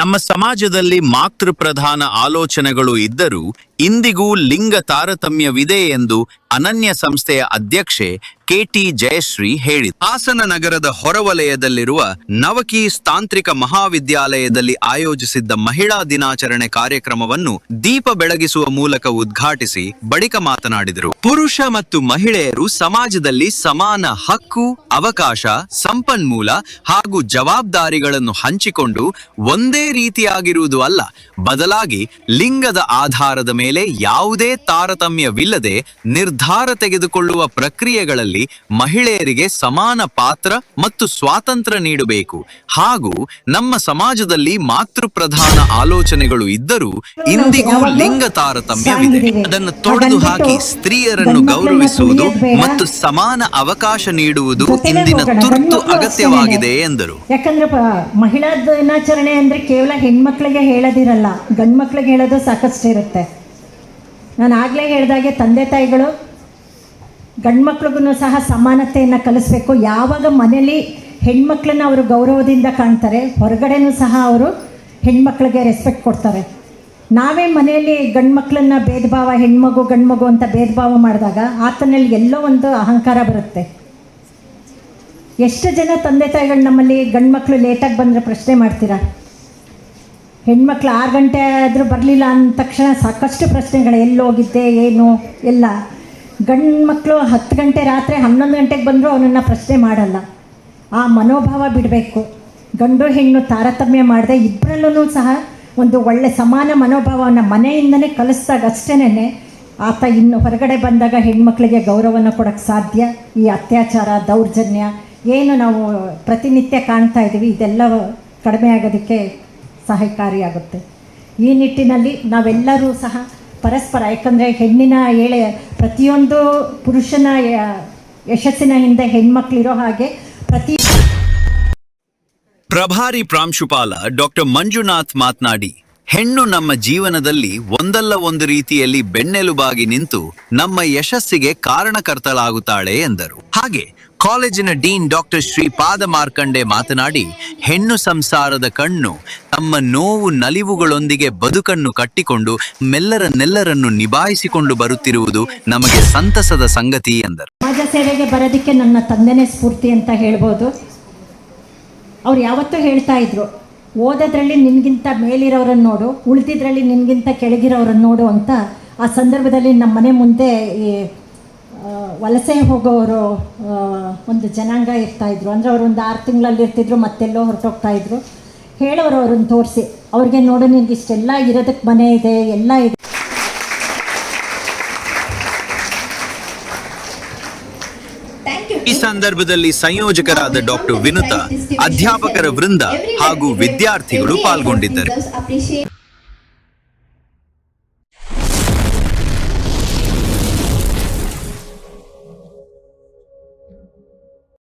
ನಮ್ಮ ಸಮಾಜದಲ್ಲಿ ಮಾತೃಪ್ರಧಾನ ಆಲೋಚನೆಗಳು ಇದ್ದರೂ ಇಂದಿಗೂ ಲಿಂಗ ತಾರತಮ್ಯವಿದೆ ಎಂದು ಅನನ್ಯ ಸಂಸ್ಥೆಯ ಅಧ್ಯಕ್ಷೆ ಕೆಟಿ ಜಯಶ್ರೀ ಹೇಳಿದರು. ಹಾಸನ ನಗರದ ಹೊರವಲಯದಲ್ಲಿರುವ ನವಕೀಸ್ ತಾಂತ್ರಿಕ ಮಹಾವಿದ್ಯಾಲಯದಲ್ಲಿ ಆಯೋಜಿಸಿದ್ದ ಮಹಿಳಾ ದಿನಾಚರಣೆ ಕಾರ್ಯಕ್ರಮವನ್ನು ದೀಪ ಬೆಳಗಿಸುವ ಮೂಲಕ ಉದ್ಘಾಟಿಸಿ ಬಳಿಕ ಮಾತನಾಡಿದರು. ಪುರುಷ ಮತ್ತು ಮಹಿಳೆಯರು ಸಮಾಜದಲ್ಲಿ ಸಮಾನ ಹಕ್ಕು, ಅವಕಾಶ, ಸಂಪನ್ಮೂಲ ಹಾಗೂ ಜವಾಬ್ದಾರಿಗಳನ್ನು ಹಂಚಿಕೊಂಡು ಒಂದೇ ರೀತಿಯಾಗಿರುವುದು ಅಲ್ಲ, ಬದಲಾಗಿ ಲಿಂಗದ ಆಧಾರದ ಮೇಲೆ ಯಾವುದೇ ತಾರತಮ್ಯವಿಲ್ಲದೆ ನಿರ್ಧಾರ ತೆಗೆದುಕೊಳ್ಳುವ ಪ್ರಕ್ರಿಯೆಗಳಲ್ಲಿ ಮಹಿಳೆಯರಿಗೆ ಸಮಾನ ಪಾತ್ರ ಮತ್ತು ಸ್ವಾತಂತ್ರ್ಯ ನೀಡಬೇಕು. ಹಾಗೂ ನಮ್ಮ ಸಮಾಜದಲ್ಲಿ ಮಾತೃಪ್ರಧಾನ ಆಲೋಚನೆಗಳು ಇದ್ದರೂ ಇಂದಿಗೂ ಲಿಂಗ ತಾರತಮ್ಯವಿದೆ. ಅದನ್ನು ತೊಡೆದು ಹಾಕಿ ಸ್ತ್ರೀಯರನ್ನು ಗೌರವಿಸುವುದು ಮತ್ತು ಸಮಾನ ಅವಕಾಶ ನೀಡುವುದು ಇಂದಿನ ತುರ್ತು ಅಗತ್ಯವಾಗಿದೆ ಎಂದರು. ಯಾಕಂದ್ರೆ ಮಹಿಳಾ ದಿನಾಚರಣೆ ಅಂದ್ರೆ ಕೇವಲ ಹೆಣ್ಮಕ್ಳಿಗೆ ಹೇಳೋದಿರಲ್ಲ, ಗಂಡು ಮಕ್ಳಿಗೆ ಹೇಳೋದು ಸಾಕಷ್ಟು ಇರುತ್ತೆ. ನಾನು ಆಗಲೇ ಹೇಳಿದಾಗೆ ತಂದೆ ತಾಯಿಗಳು ಗಂಡು ಮಕ್ಳಿಗೂ ಸಹ ಸಮಾನತೆಯನ್ನು ಕಲಿಸ್ಬೇಕು. ಯಾವಾಗ ಮನೇಲಿ ಹೆಣ್ಮಕ್ಳನ್ನ ಅವರು ಗೌರವದಿಂದ ಕಾಣ್ತಾರೆ, ಹೊರಗಡೆನೂ ಸಹ ಅವರು ಹೆಣ್ಮಕ್ಳಿಗೆ ರೆಸ್ಪೆಕ್ಟ್ ಕೊಡ್ತಾರೆ. ನಾವೇ ಮನೆಯಲ್ಲಿ ಗಂಡು ಮಕ್ಕಳನ್ನ ಭೇದ ಭಾವ, ಹೆಣ್ಮಗು ಗಂಡು ಮಗು ಅಂತ ಭೇದ ಭಾವ ಮಾಡಿದಾಗ ಆತನಲ್ಲಿ ಎಲ್ಲೋ ಒಂದು ಅಹಂಕಾರ ಬರುತ್ತೆ. ಎಷ್ಟು ಜನ ತಂದೆ ತಾಯಿಗಳು ನಮ್ಮಲ್ಲಿ ಗಂಡು ಮಕ್ಕಳು ಲೇಟಾಗಿ ಬಂದರೆ ಪ್ರಶ್ನೆ ಮಾಡ್ತೀರಾ? ಹೆಣ್ಮಕ್ಳು 6 ಗಂಟೆ ಆದರೂ ಬರಲಿಲ್ಲ ಅಂದ ತಕ್ಷಣ ಸಾಕಷ್ಟು ಪ್ರಶ್ನೆಗಳು, ಎಲ್ಲೋಗಿದ್ದೆ ಏನು ಎಲ್ಲ. ಗಂಡು ಮಕ್ಕಳು 10 ಗಂಟೆ ರಾತ್ರಿ 11 ಗಂಟೆಗೆ ಬಂದರೂ ಅವನನ್ನು ಪ್ರಶ್ನೆ ಮಾಡಲ್ಲ. ಆ ಮನೋಭಾವ ಬಿಡಬೇಕು. ಗಂಡು ಹೆಣ್ಣು ತಾರತಮ್ಯ ಮಾಡದೆ ಇಬ್ಬರಲ್ಲೂ ಸಹ ಒಂದು ಒಳ್ಳೆ ಸಮಾನ ಮನೋಭಾವವನ್ನು ಮನೆಯಿಂದನೇ ಕಲಿಸಿದಾಗ ಅಷ್ಟೇನೆ ಆತ ಇನ್ನು ಹೊರಗಡೆ ಬಂದಾಗ ಹೆಣ್ಮಕ್ಳಿಗೆ ಗೌರವನ ಕೊಡೋಕ್ಕೆ ಸಾಧ್ಯ. ಈ ಅತ್ಯಾಚಾರ, ದೌರ್ಜನ್ಯ ಏನು ನಾವು ಪ್ರತಿನಿತ್ಯ ಕಾಣ್ತಾ ಇದ್ದೀವಿ, ಇದೆಲ್ಲ ಕಡಿಮೆ ಆಗೋದಕ್ಕೆ ಸಹಕಾರಿಯಾಗುತ್ತೆ. ಈ ನಿಟ್ಟಿನಲ್ಲಿ ನಾವೆಲ್ಲರೂ ಸಹ ಪರಸ್ಪರ, ಯಾಕಂದರೆ ಹೆಣ್ಣಿನ ಪ್ರತಿಯೊಂದು ಪುರುಷನ ಯಶಸ್ಸಿನ ಹಿಂದೆ ಹೆಣ್ಮಕ್ಳಿರೋ ಹಾಗೆ ಪ್ರಭಾರಿ ಪ್ರಾಂಶುಪಾಲ ಡಾಕ್ಟರ್ ಮಂಜುನಾಥ್ ಮಾತನಾಡಿ, ಹೆಣ್ಣು ನಮ್ಮ ಜೀವನದಲ್ಲಿ ಒಂದಲ್ಲ ಒಂದು ರೀತಿಯಲ್ಲಿ ಬೆನ್ನೆಲುಬಾಗಿ ನಿಂತು ನಮ್ಮ ಯಶಸ್ಸಿಗೆ ಕಾರಣಕರ್ತಳಾಗುತ್ತಾಳೆ ಎಂದರು. ಹಾಗೆ ಕಾಲೇಜಿನ ಡೀನ್ ಡಾಕ್ಟರ್ ಶ್ರೀಪಾದ ಮಾರ್ಕಂಡೆ ಮಾತನಾಡಿ, ಹೆಣ್ಣು ಸಂಸಾರದ ಕಣ್ಣು ತಮ್ಮ ನೋವು ನಲಿವುಗಳೊಂದಿಗೆ ಬದುಕನ್ನು ಕಟ್ಟಿಕೊಂಡು ಮೆಲ್ಲರನ್ನೆಲ್ಲರನ್ನು ನಿಭಾಯಿಸಿಕೊಂಡು ಬರುತ್ತಿರುವುದು ನಮಗೆ ಸಂತಸದ ಸಂಗತಿ ಎಂದರು. ಸಮಾಜ ಸೇವೆಗೆ ಬರೋದಕ್ಕೆ ನನ್ನ ತಂದೆನೇ ಸ್ಫೂರ್ತಿ ಅಂತ ಹೇಳ್ಬೋದು. ಅವ್ರು ಯಾವತ್ತೂ ಹೇಳ್ತಾ ಇದ್ರು, ಓದೋದ್ರಲ್ಲಿ ನಿನ್ಗಿಂತ ಮೇಲಿರೋರನ್ನು ನೋಡು, ಉಳಿದಿದ್ರಲ್ಲಿ ನಿನ್ಗಿಂತ ಕೆಳಗಿರೋರನ್ನು ನೋಡು ಅಂತ. ಆ ಸಂದರ್ಭದಲ್ಲಿ ನಮ್ಮ ಮನೆ ಮುಂದೆ ಈ ವಲಸೆ ಹೋಗೋರು ಒಂದು ಜನಾಂಗ ಇರ್ತಾಯಿದ್ರು. ಅಂದರೆ ಅವರು ಒಂದು 6 ತಿಂಗಳಲ್ಲಿ ಇರ್ತಿದ್ರು, ಮತ್ತೆಲ್ಲೋ ಹೊರಟೋಗ್ತಾಯಿದ್ರು. ಹೇಳೋರು ಅವ್ರನ್ನ ತೋರಿಸಿ, ಅವ್ರಿಗೆ ನೋಡು ನಿನ್ಗೆ ಇಷ್ಟೆಲ್ಲ ಇರೋದಕ್ಕೆ ಮನೆ ಇದೆ, ಎಲ್ಲ ಇದೆ. ಈ ಸಂದರ್ಭದಲ್ಲಿ ಸಂಯೋಜಕರಾದ ಡಾಕ್ಟರ್ ವಿನುತಾ, ಅಧ್ಯಾಪಕರ ವೃಂದ ಹಾಗೂ ವಿದ್ಯಾರ್ಥಿಗಳು ಪಾಲ್ಗೊಂಡಿದ್ದರು.